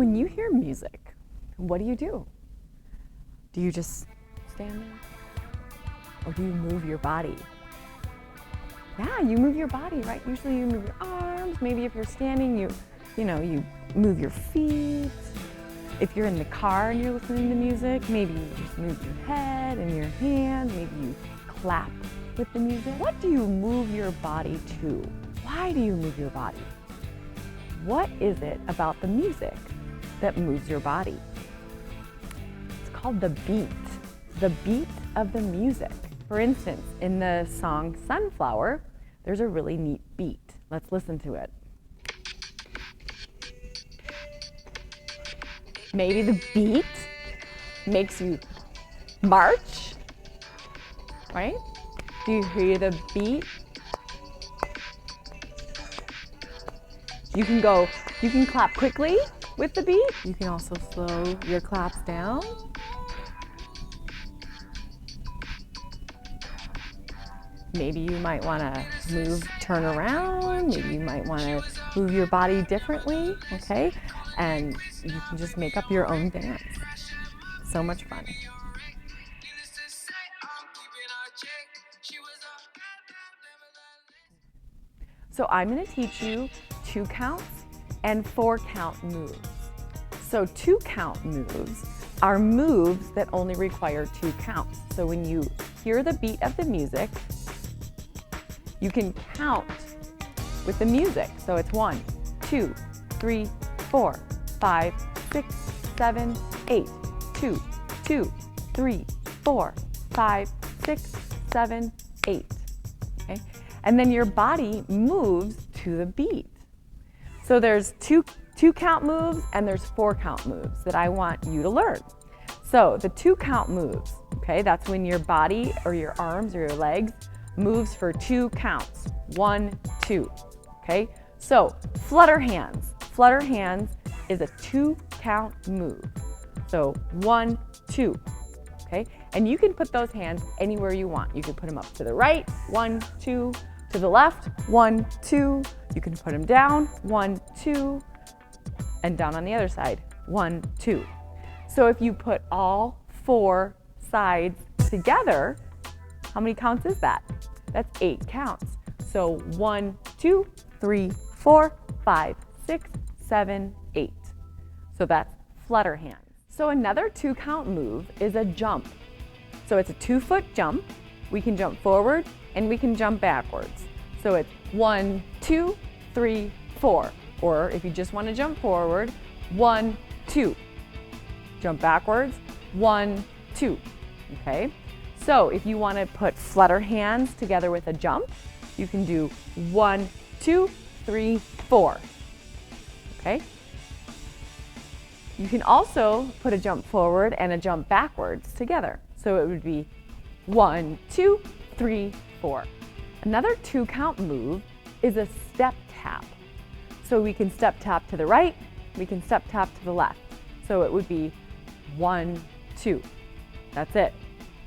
when you hear music, what do? Do you just stand there? Or do you move your body? Yeah, you move your body, right? Usually you move your arms. Maybe if you're standing, you move your feet. If you're in the car and you're listening to music, maybe you just move your head and your hands. Maybe you clap with the music. What do you move your body to? Why do you move your body? What is it about the music that moves your body? It's called the beat of the music. For instance, in the song Sunflower, there's a really neat beat. Let's listen to it. Maybe the beat makes you march, right? Do you hear the beat? You can clap quickly with the beat. You can also slow your claps down. Maybe you might want to turn around. Maybe you might want to move your body differently, okay? And you can just make up your own dance. So much fun. So I'm going to teach you 2 counts and 4 count moves. So 2 count moves are moves that only require 2 counts. So when you hear the beat of the music, you can count with the music. So it's 1, 2, 3, 4, 5, 6, 7, 8. 2, 2, 3, 4, 5, 6, 7, 8. Okay? And then your body moves to the beat. So there's two count moves and there's 4 count moves that I want you to learn. So the 2 count moves, okay, that's when your body or your arms or your legs moves for 2 counts. 1, 2, okay? So flutter hands. Flutter hands is a 2 count move. So 1, 2, okay? And you can put those hands anywhere you want. You can put them up to the right, 1, 2, to the left, 1, 2. You can put them down, 1, 2, and down on the other side, 1, 2. So if you put all 4 sides together, how many counts is that? That's 8 counts. So 1, 2, 3, 4, 5, 6, 7, 8. So that's flutter hands. So another 2 count move is a jump. So it's a 2-foot jump. We can jump forward and we can jump backwards. So it's 1, 2, 3, 4. Or if you just want to jump forward, 1, 2. Jump backwards, 1, 2. Okay? So if you want to put flutter hands together with a jump, you can do 1, 2, 3, 4. Okay? You can also put a jump forward and a jump backwards together. So it would be 1, 2, 3, 4. Another 2 count move is a step tap. So we can step tap to the right, we can step tap to the left. So it would be 1, 2. That's it.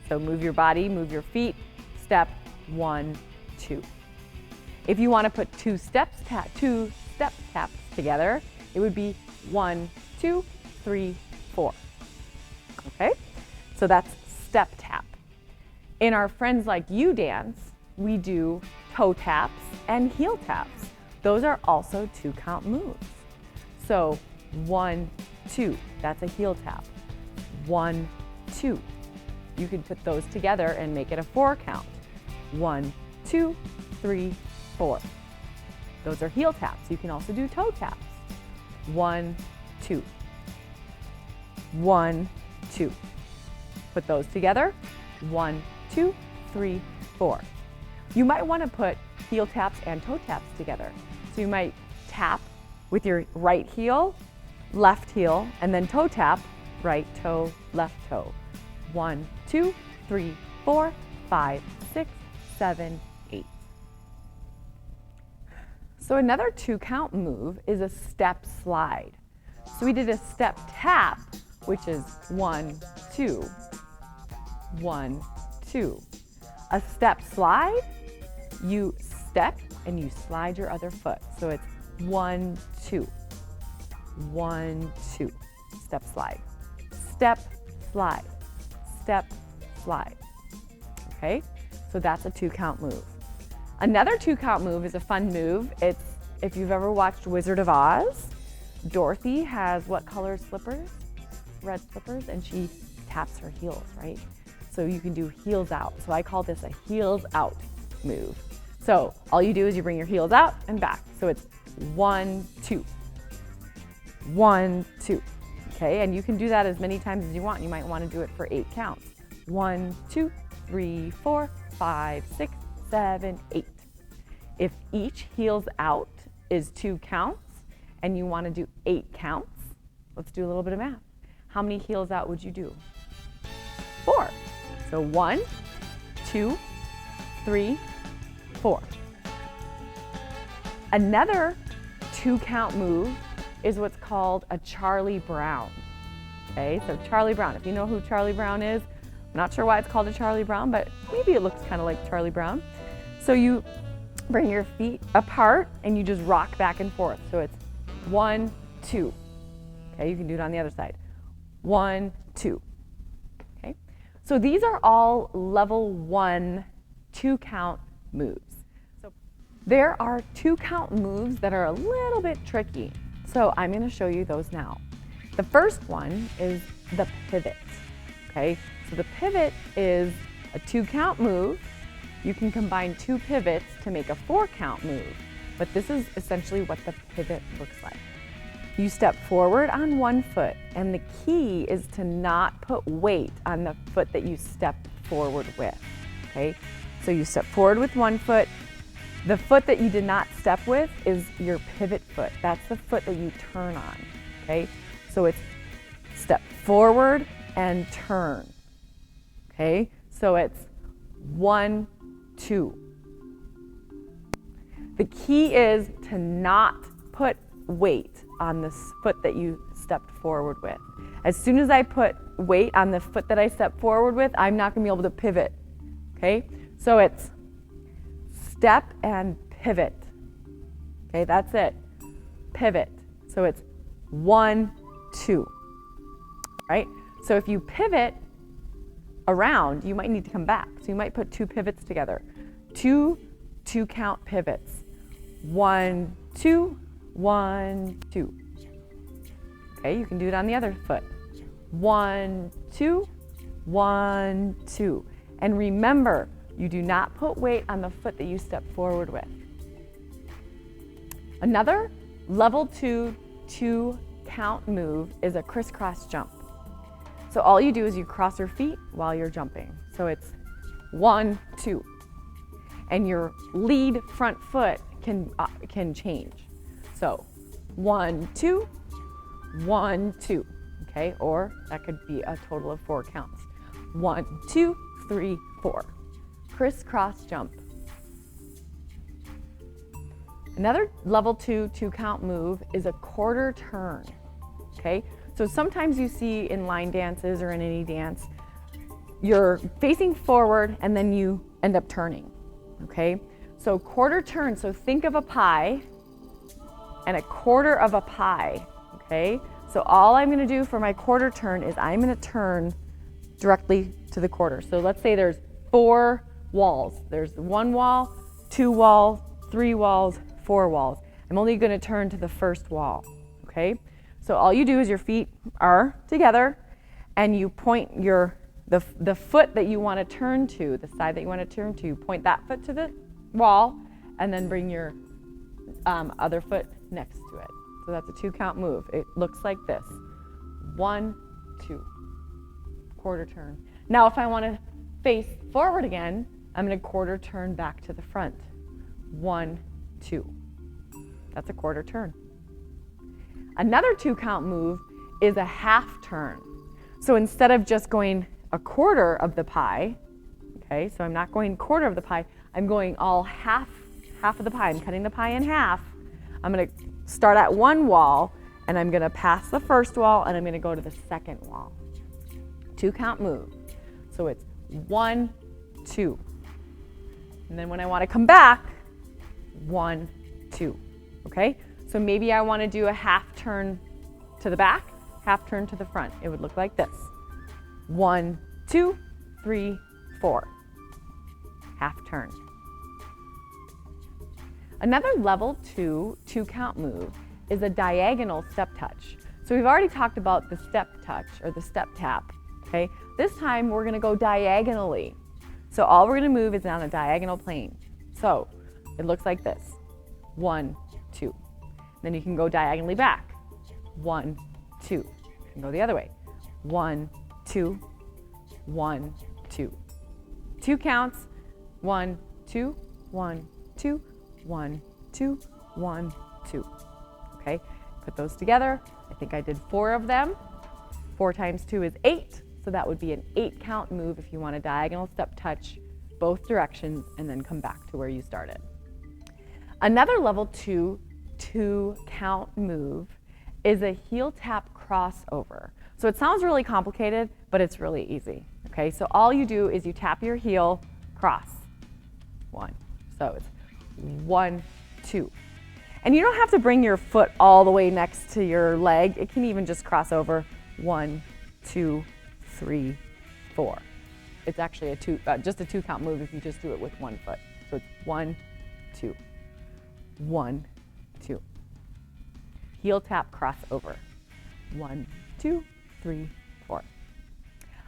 So move your body, move your feet, step 1, 2. If you want to put 2 step taps together, it would be 1, 2, 3, 4. Okay? So that's step tap. In our Friends Like You dance, we do toe taps and heel taps. Those are also 2 count moves. So 1, 2, that's a heel tap. 1, 2. You can put those together and make it a 4 count. 1, 2, 3, 4. Those are heel taps. You can also do toe taps. 1, 2. 1, 2. Put those together. 1, 2, 3, 4. You might want to put heel taps and toe taps together. So you might tap with your right heel, left heel, and then toe tap, right toe, left toe. 1, 2, 3, 4, 5, 6, 7, 8. So another 2 count move is a step slide. So we did a step tap, which is 1, 2, 1, 2. A step slide, you step and you slide your other foot. So it's 1, 2. 1, 2. Step, slide. Step, slide. Step, slide. Okay, so that's a 2-count move. Another 2-count move is a fun move. It's, if you've ever watched Wizard of Oz, Dorothy has what color slippers? Red slippers, and she taps her heels, right? So you can do heels out. So I call this a heels out move. So all you do is you bring your heels out and back. So it's 1, 2. 1, 2. Okay, and you can do that as many times as you want. You might want to do it for 8 counts. 1, 2, 3, 4, 5, 6, 7, 8. If each heels out is 2 counts and you want to do 8 counts, let's do a little bit of math. How many heels out would you do? 4. So 1, 2, 3, 4. Another 2-count move is what's called a Charlie Brown. Okay, so Charlie Brown, if you know who Charlie Brown is, I'm not sure why it's called a Charlie Brown, but maybe it looks kind of like Charlie Brown. So you bring your feet apart and you just rock back and forth. So it's 1, 2. Okay, you can do it on the other side. 1, 2. Okay, so these are all level 1 2-count moves. So there are 2-count moves that are a little bit tricky. So I'm going to show you those now. The first one is the pivot. Okay, so the pivot is a 2-count move. You can combine 2 pivots to make a 4-count move, but this is essentially what the pivot looks like. You step forward on one foot, and the key is to not put weight on the foot that you stepped forward with. Okay, so you step forward with one foot. The foot that you did not step with is your pivot foot. That's the foot that you turn on. Okay, so it's step forward and turn. Okay, so it's 1, 2. The key is to not put weight on the foot that you stepped forward with. As soon as I put weight on the foot that I stepped forward with, I'm not going to be able to pivot. Okay, so it's step and pivot. Okay, that's it. Pivot. So it's 1, 2. Right? So if you pivot around, you might need to come back. So you might put 2 pivots together. 2 2-count pivots. 1, 2, 1, 2. Okay, you can do it on the other foot. 1, 2, 1, 2. And remember, you do not put weight on the foot that you step forward with. Another level 2 2-count move is a crisscross jump. So all you do is you cross your feet while you're jumping. So it's 1, 2. And your lead front foot can change. So 1, 2, 1, 2. Okay, or that could be a total of 4 counts. 1, 2, 3, 4. Crisscross jump. Another level 2 2-count move is a quarter turn. Okay, so sometimes you see in line dances or in any dance, you're facing forward and then you end up turning. Okay, so quarter turn. So think of a pie and a quarter of a pie. Okay, so all I'm going to do for my quarter turn is I'm going to turn directly to the quarter. So let's say there's 4 walls. There's 1 wall, 2 walls, 3 walls, 4 walls. I'm only going to turn to the first wall. Okay, so all you do is your feet are together and you point the foot that you want to turn to, the side that you want to turn to, point that foot to the wall and then bring your other foot next to it. So that's a 2-count move. It looks like this. 1, 2. Quarter turn. Now if I want to face forward again, I'm going to quarter turn back to the front. 1, 2. That's a quarter turn. Another 2-count move is a half turn. So instead of just going a quarter of the pie, okay, so I'm not going quarter of the pie, I'm going all half of the pie. I'm cutting the pie in half. I'm going to start at 1 wall and I'm going to pass the first wall and I'm going to go to the second wall. 2-count move. So it's 1, 2. And then when I want to come back, 1, 2. Okay? So maybe I want to do a half turn to the back, half turn to the front. It would look like this. 1, 2, 3, 4. Half turn. Another level 2 count move is a diagonal step touch. So we've already talked about the step touch or the step tap, okay? This time we're gonna go diagonally. So all we're gonna move is on a diagonal plane. So it looks like this, 1, 2. Then you can go diagonally back, 1, 2. You can go the other way, 1, 2, 1, 2. 2 counts, 1, 2, 1, 2, 1, 2, 1, 2. Okay, put those together. I think I did 4 of them. 4 times 2 is 8, so that would be an 8 count move if you want a diagonal step touch both directions and then come back to where you started. Another level 2 count move is a heel tap crossover. So it sounds really complicated, but it's really easy. Okay, so all you do is you tap your heel, cross, 1. So it's 1, 2. And you don't have to bring your foot all the way next to your leg. It can even just cross over, 1, 2, 3, 4. It's actually just a 2 count move if you just do it with 1 foot. So it's 1, 2, 1, 2. Heel tap crossover, 1, 2, 3, 4.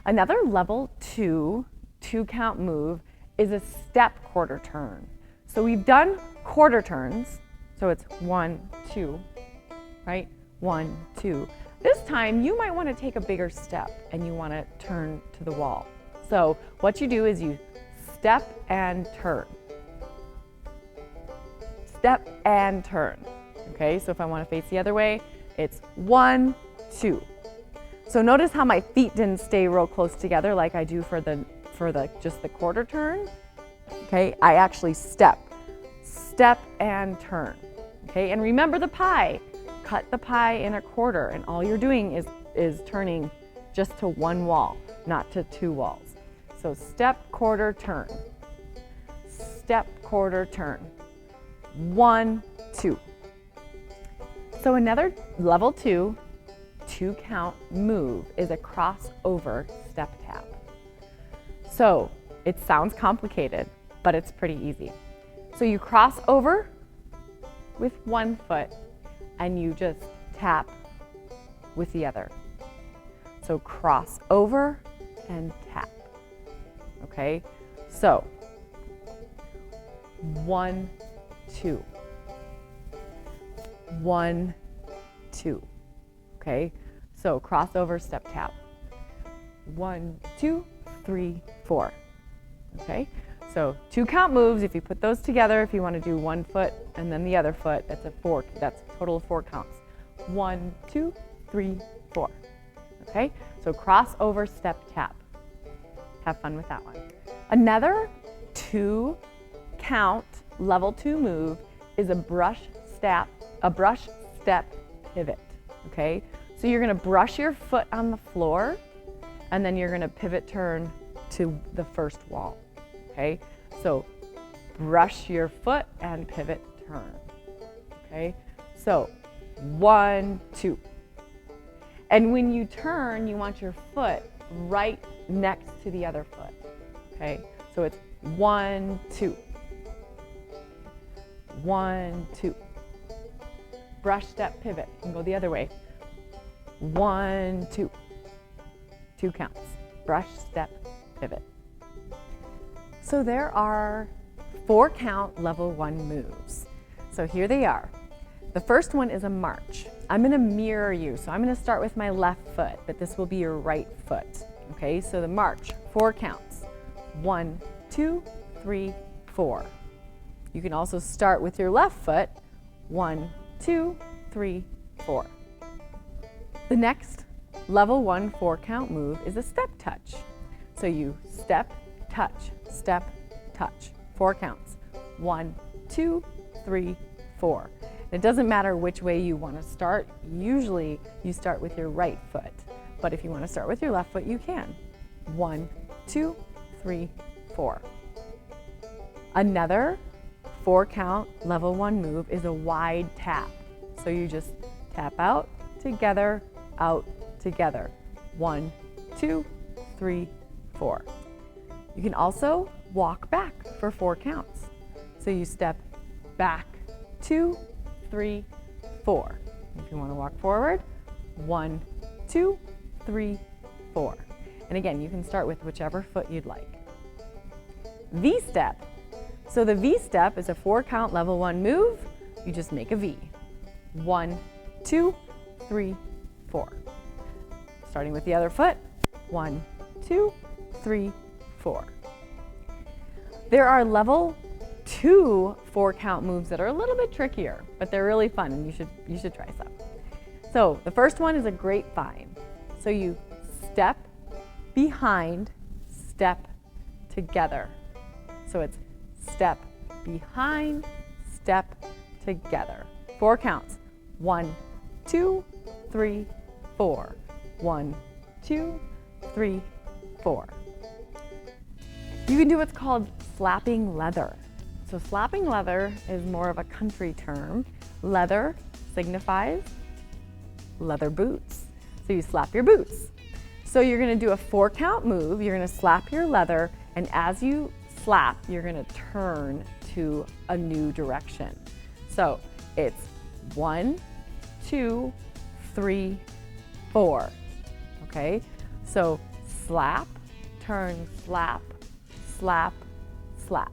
Another level 2 count move is a step quarter turn. So we've done quarter turns, so it's 1, 2, right? 1, 2. This time you might want to take a bigger step and you want to turn to the wall. So what you do is you step and turn. Step and turn. Okay, so if I want to face the other way, it's 1, 2. So notice how my feet didn't stay real close together like I do for just the quarter turn. Okay, I actually step and turn. Okay, and remember the pie. Cut the pie in a quarter, and all you're doing is turning just to 1 wall, not to 2 walls. So step, quarter, turn. Step, quarter, turn. 1, 2. So another level 2 count move is a crossover step tap. So it sounds complicated, but it's pretty easy. So you cross over with 1 foot and you just tap with the other. So cross over and tap. Okay, so 1, 2. 1, 2. Okay, so crossover step tap. 1, 2, 3, 4. Okay, so 2 count moves. If you put those together, if you want to do 1 foot and then the other foot, that's a 4. That's a total of 4 counts. 1, 2, 3, 4. Okay, so crossover step tap. Have fun with that one. Another 2 count level 2 move is a brush step pivot. Okay, so you're going to brush your foot on the floor and then you're going to pivot turn to the first wall. Okay, so brush your foot and pivot turn. Okay, so 1, 2. And when you turn, you want your foot right next to the other foot. Okay, so it's 1, 2. 1, 2. Brush, step, pivot. You can go the other way. 1, 2. 2 counts. Brush, step, pivot. So there are 4 count level 1 moves. So here they are. The first one is a march. I'm going to mirror you. So I'm going to start with my left foot, but this will be your right foot. Okay, so the march, 4 counts. 1, 2, 3, 4. You can also start with your left foot. 1, 2, 3, 4. The next level 1 4 count move is a step touch. So you step, touch, step, touch. 4 counts. 1, 2, 3, 4. It doesn't matter which way you want to start. Usually you start with your right foot. But if you want to start with your left foot, you can. 1, 2, 3, 4. Another 4 count level 1 move is a wide tap. So you just tap out together, out, together. 1, 2, 3, 4. You can also walk back for 4 counts. So you step back, 2, 3, 4. If you want to walk forward, 1, 2, 3, 4. And again, you can start with whichever foot you'd like. V-step. So the V-step is a 4-count level 1 move. You just make a V. 1, 2, 3, 4. Starting with the other foot. 1, 2, 3, 4. There are level 2 4-count moves that are a little bit trickier, but they're really fun and you should try some. So the first one is a grapevine. So you step behind, step together. So it's step behind, step together. 4 counts. 1, 2, 3, 4. 1, 2, 3, 4. You can do what's called slapping leather. So slapping leather is more of a country term. Leather signifies leather boots. So you slap your boots. So you're going to do a 4-count move. You're going to slap your leather, and as you slap, you're going to turn to a new direction. So it's 1, 2, 3, 4. Okay? So slap, turn, slap, slap, slap.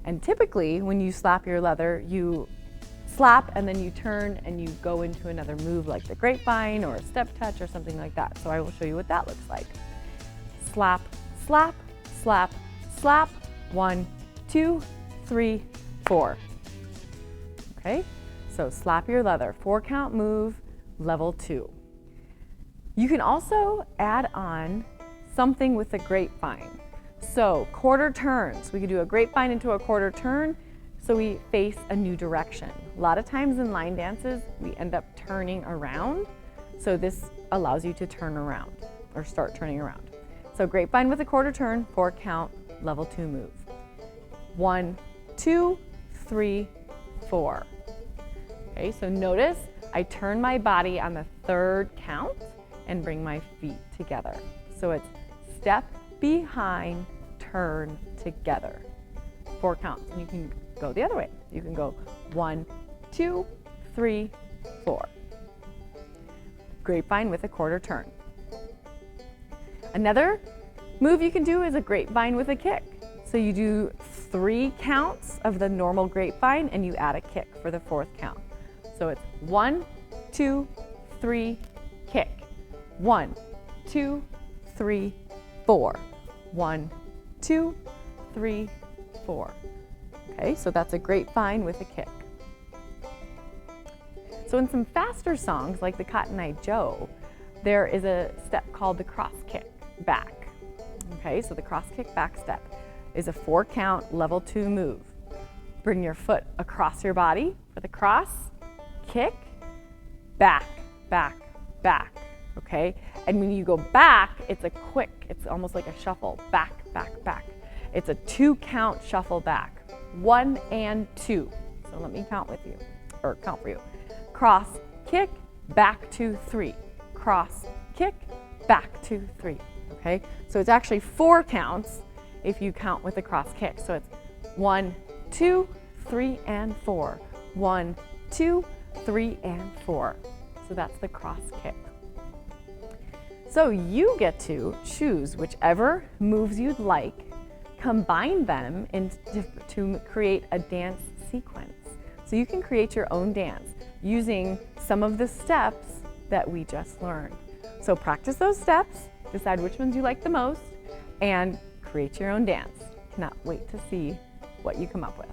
And typically when you slap your leather, you slap and then you turn and you go into another move like the grapevine or a step touch or something like that. So I will show you what that looks like. Slap, slap, slap, slap. 1, 2, 3, 4. Okay, so slap your leather, 4-count move, level 2. You can also add on something with a grapevine. So quarter turns, we could do a grapevine into a quarter turn so we face a new direction. A lot of times in line dances, we end up turning around. So this allows you to turn around or start turning around. So grapevine with a quarter turn, 4-count, level 2 move. 1, 2, 3, 4. Okay, so notice I turn my body on the 3rd count and bring my feet together. So it's step behind, turn together. 4 counts, and you can go the other way. You can go 1, 2, 3, 4. Grapevine with a quarter turn. Another move you can do is a grapevine with a kick. So you do 3 counts of the normal grapevine and you add a kick for the 4th count. So it's 1, 2, 3, kick. 1, 2, 3, 4. 1, 2, 3, 4. Okay, so that's a grapevine with a kick. So in some faster songs like the Cotton Eye Joe, there is a step called the cross kick back. Okay, so the cross kick back step is a 4-count level 2 move. Bring your foot across your body for the cross, kick, back, back, back. Okay, and when you go back, it's a quick, it's almost like a shuffle, back, back, back. It's a 2-count shuffle back, 1 and 2. So let me count with you, or count for you. Cross, kick, back 2, 3. Cross, kick, back 2, 3. Okay, so it's actually 4 counts if you count with the cross kick. So it's 1, 2, 3, and 4. 1, 2, 3, and 4. So that's the cross kick. So you get to choose whichever moves you'd like, combine them to create a dance sequence. So you can create your own dance using some of the steps that we just learned. So practice those steps, decide which ones you like the most, and create your own dance. Cannot wait to see what you come up with.